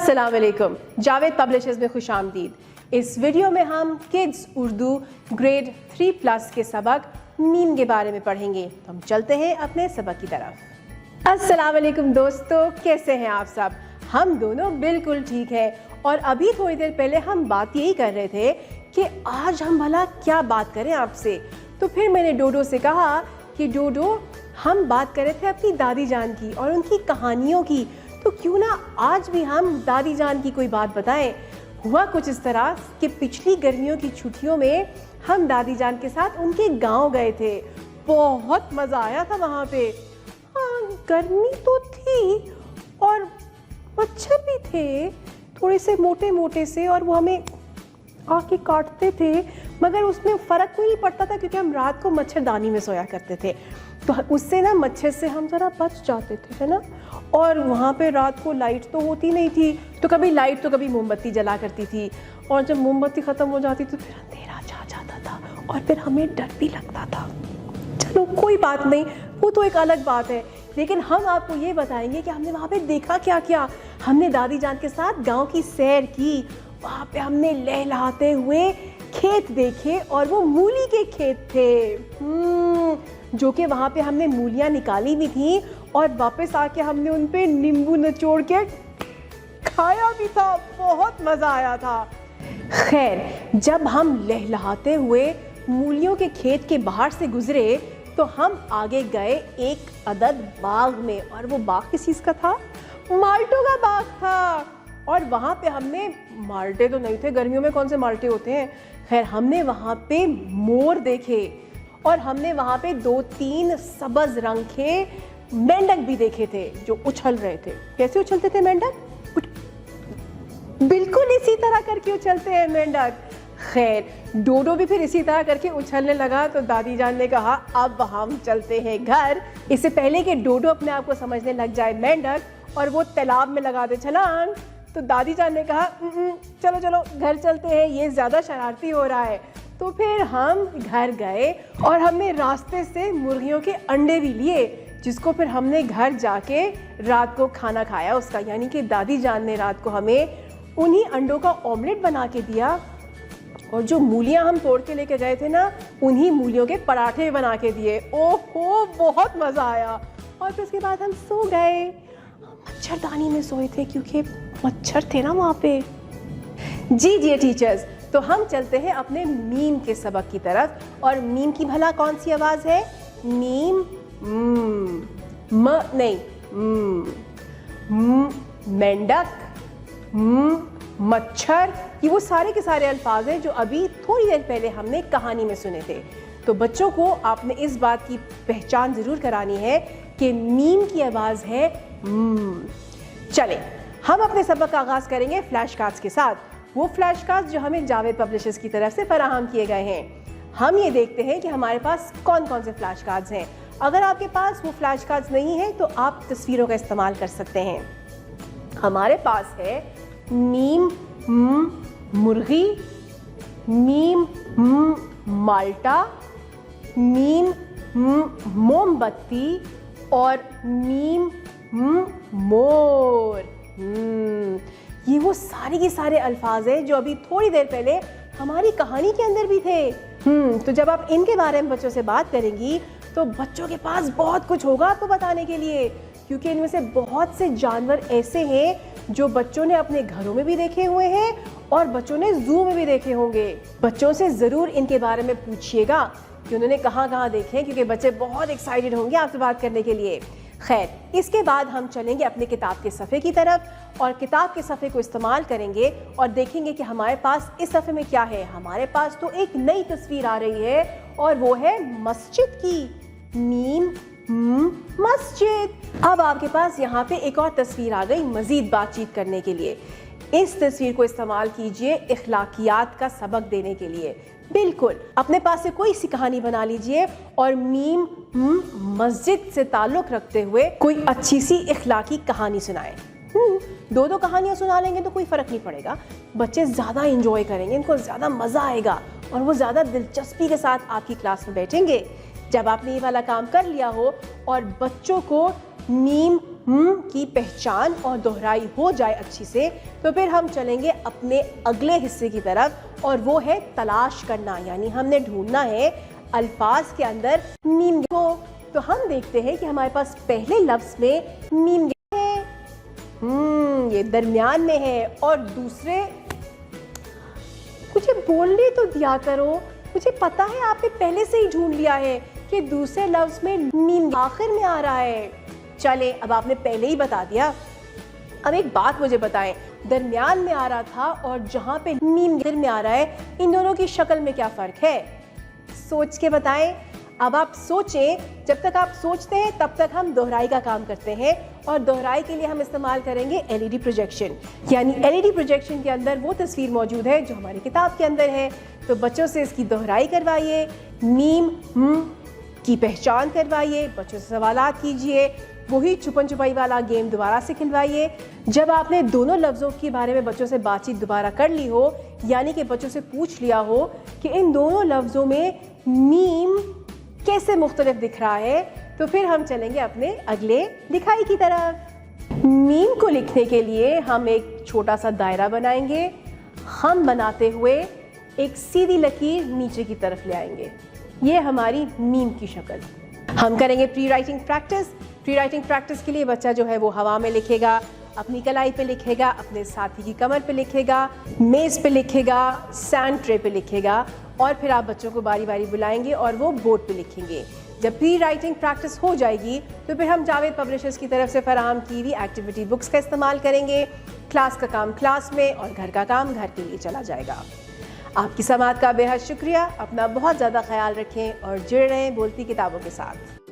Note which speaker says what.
Speaker 1: अस्सलाम वालेकुम, जावेद पब्लिशर्स में खुश आमदीद। इस वीडियो में हम किड्स उर्दू ग्रेड 3+ के सबक मीम के बारे में पढ़ेंगे। तो हम चलते हैं अपने सबक की तरफ। अस्सलाम वालेकुम दोस्तों, कैसे हैं आप सब? हम दोनों बिल्कुल ठीक हैं। और अभी थोड़ी देर पहले हम बात यही कर रहे थे कि आज हम भला क्या बात करें आपसे। तो फिर मैंने डोडो से कहा कि डोडो, हम बात कर रहे थे अपनी दादी जान की और उनकी कहानियों की, तो क्यों ना आज भी हम दादी जान की कोई बात बताएं। हुआ कुछ इस तरह कि पिछली गर्मियों की छुट्टियों में हम दादी जान के साथ उनके गांव गए थे। बहुत मज़ा आया था वहाँ पे। हाँ, गर्मी तो थी और मच्छर भी थे, थोड़े से मोटे मोटे से, और वो हमें आके काटते थे, मगर उसमें फ़र्क कोई नहीं पड़ता था क्योंकि हम रात को मच्छरदानी में सोया करते थे। तो उससे ना मच्छर से हम ज़रा बच जाते थे, है ना। और वहाँ पे रात को लाइट तो होती नहीं थी, तो कभी लाइट तो कभी मोमबत्ती जला करती थी, और जब मोमबत्ती ख़त्म हो जाती तो फिर अंधेरा छा जाता था और फिर हमें डर भी लगता था। चलो कोई बात नहीं, वो तो एक अलग बात है। लेकिन हम आपको ये बताएंगे कि हमने वहाँ पे देखा क्या क्या। हमने दादी जान के साथ गाँव की सैर की। वहाँ पे हमने लहलहाते हुए खेत देखे और वो मूली के खेत थे, जो कि वहाँ पे हमने मूलियाँ निकाली भी थी और वापस आके हमने उन पे नींबू निचोड़ के खाया भी था। बहुत मज़ा आया था। खैर, जब हम लहलहाते हुए मूलियों के खेत के बाहर से गुजरे तो हम आगे गए एक अदद बाग में, और वो बाग किस चीज़ का था? माल्टों का बाग था। और वहाँ पे हमने, माल्टे तो नहीं थे, गर्मियों में कौन से माल्टे होते हैं। खैर, हमने वहाँ पे मोर देखे और हमने वहाँ पे 2-3 सब्ज़ रंग के मेंढक भी देखे थे जो उछल रहे थे। कैसे उछलते थे मेंढक? बिल्कुल इसी तरह करके उछलते हैं मेंढक। खैर, डोडो भी फिर इसी तरह करके उछलने लगा। तो दादी जान ने कहा, अब हम चलते हैं घर। इससे पहले कि डोडो अपने आप को समझने लग जाए मेंढक और वो तालाब में लगा दे छलांग, तो दादी जान ने कहा, चलो चलो घर चलते हैं, ये ज़्यादा शरारती हो रहा है। तो फिर हम घर गए और हमने रास्ते से मुर्गियों के अंडे भी लिए, जिसको फिर हमने घर जाके रात को खाना खाया उसका। यानी कि दादी जान ने रात को हमें उन्हीं अंडों का ऑमलेट बना के दिया, और जो मूलियाँ हम तोड़ के लेके गए थे ना, उन्हीं मूलियों के पराठे बना के दिए। ओहो, बहुत मज़ा आया। और फिर उसके बाद हम सो गए। मच्छरदानी में सोए थे क्योंकि मच्छर थे ना वहाँ पे। जी टीचर्स, तो हम चलते हैं अपने मीम के सबक की तरफ। और मीम की भला कौन सी आवाज़ है? मीम नहीं, मेंढक, मच्छर, ये वो सारे के सारे अल्फाज हैं जो अभी थोड़ी देर पहले हमने कहानी में सुने थे। तो बच्चों को आपने इस बात की पहचान ज़रूर करानी है कि मीम की आवाज़ है चलें, हम अपने सबक का आगाज़ करेंगे फ्लैश कार्ड्स के साथ। वो फ्लैश कार्ड्स जो हमें जावेद पब्लिशर्स की तरफ से फराहम किए गए हैं। हम ये देखते हैं कि हमारे पास कौन कौन से फ्लैश कार्ड्स हैं। अगर आपके पास वो फ्लैश कार्ड्स नहीं हैं तो आप तस्वीरों का इस्तेमाल कर सकते हैं। हमारे पास है मीम मुर्गी, मीम माल्टा, मीम मोमबत्ती और मीम मोर। ये वो सारे के सारे अल्फाज हैं जो अभी थोड़ी देर पहले हमारी कहानी के अंदर भी थे। तो जब आप इनके बारे में बच्चों से बात करेंगी तो बच्चों के पास बहुत कुछ होगा आपको बताने के लिए, क्योंकि इनमें से बहुत से जानवर ऐसे हैं जो बच्चों ने अपने घरों में भी देखे हुए हैं और बच्चों ने जू में भी देखे होंगे। बच्चों से ज़रूर इनके बारे में पूछिएगा कि उन्होंने कहाँ कहाँ देखे हैं, क्योंकि बच्चे बहुत एक्साइटेड होंगे आपसे बात करने के लिए। खैर, इसके बाद हम चलेंगे अपने किताब के सफ़े की तरफ और किताब के सफ़े को इस्तेमाल करेंगे और देखेंगे कि हमारे पास इस सफ़े में क्या है। हमारे पास तो एक नई तस्वीर आ रही है और वो है मस्जिद की। मीम मस्जिद। अब आपके पास यहाँ पे एक और तस्वीर आ गई मज़ीद बातचीत करने के लिए। इस तस्वीर को इस्तेमाल कीजिए इखलाकियात का सबक देने के लिए। बिल्कुल अपने पास से कोई सी कहानी बना लीजिए और मीम मस्जिद से ताल्लुक़ रखते हुए कोई अच्छी सी इखलाकी कहानी सुनाएं। दो कहानियाँ सुना लेंगे तो कोई फ़र्क नहीं पड़ेगा, बच्चे ज़्यादा इंजॉय करेंगे, इनको ज़्यादा मज़ा आएगा और वो ज़्यादा दिलचस्पी के साथ आपकी क्लास में बैठेंगे। जब आपने ये वाला काम कर लिया हो और बच्चों को मीम की पहचान और दोहराई हो जाए अच्छी से, तो फिर हम चलेंगे अपने अगले हिस्से की तरफ, और वो है तलाश करना। यानी हमने ढूंढना है अल्फाज के अंदर मीम को। तो हम देखते हैं कि हमारे पास पहले लफ्ज में मीम है, ये दरमियान में है, और दूसरे, मुझे बोलने तो दिया करो, मुझे पता है आपने पहले से ही ढूंढ लिया है कि दूसरे लफ्ज में मीम आखिर में आ रहा है। चले, अब आपने पहले ही बता दिया, अब एक बात मुझे बताएं, दरमियान में आ रहा था और जहां पे मीम आखिर में आ रहा है, इन दोनों की शक्ल में क्या फर्क है? सोच के बताएं। अब आप सोचें, जब तक आप सोचते हैं तब तक हम दोहराई का काम करते हैं, और दोहराई के लिए हम इस्तेमाल करेंगे एलईडी प्रोजेक्शन। यानी एलईडी प्रोजेक्शन के अंदर वो तस्वीर मौजूद है जो हमारी किताब के अंदर है। तो बच्चों से इसकी दोहराई करवाइए, मीम की पहचान करवाइए, बच्चों से सवालात कीजिए, वही छुपन छुपाई वाला गेम दोबारा से खिलवाइए। जब आपने दोनों लफ्ज़ों के बारे में बच्चों से बातचीत दोबारा कर ली हो, यानी कि बच्चों से पूछ लिया हो कि इन दोनों लफ्ज़ों में मीम कैसे मुख्तलिफ दिख रहा है, तो फिर हम चलेंगे अपने अगले लिखाई की तरफ। मीम को लिखने के लिए हम एक छोटा सा दायरा बनाएंगे, हम बनाते हुए एक सीधी लकीर नीचे की तरफ ले आएंगे। ये हमारी मीम की शक्ल। हम करेंगे pre writing practice. Pre writing practice के लिए बच्चा जो है वो हवा में लिखेगा, अपनी कलाई पे लिखेगा, अपने साथी की कमर पे लिखेगा, मेज़ पे लिखेगा, सैंड ट्रे पे लिखेगा, और फिर आप बच्चों को बारी बारी बुलाएंगे और वो बोर्ड पे लिखेंगे। जब प्री राइटिंग प्रैक्टिस हो जाएगी तो फिर हम जावेद पब्लिशर्स की तरफ से फराहम की हुई एक्टिविटी बुक्स का इस्तेमाल करेंगे। क्लास का काम क्लास में और घर का काम घर के लिए चला जाएगा। आपकी समाअत का बेहद शुक्रिया। अपना बहुत ज़्यादा ख्याल रखें और जुड़े रहें बोलती किताबों के साथ।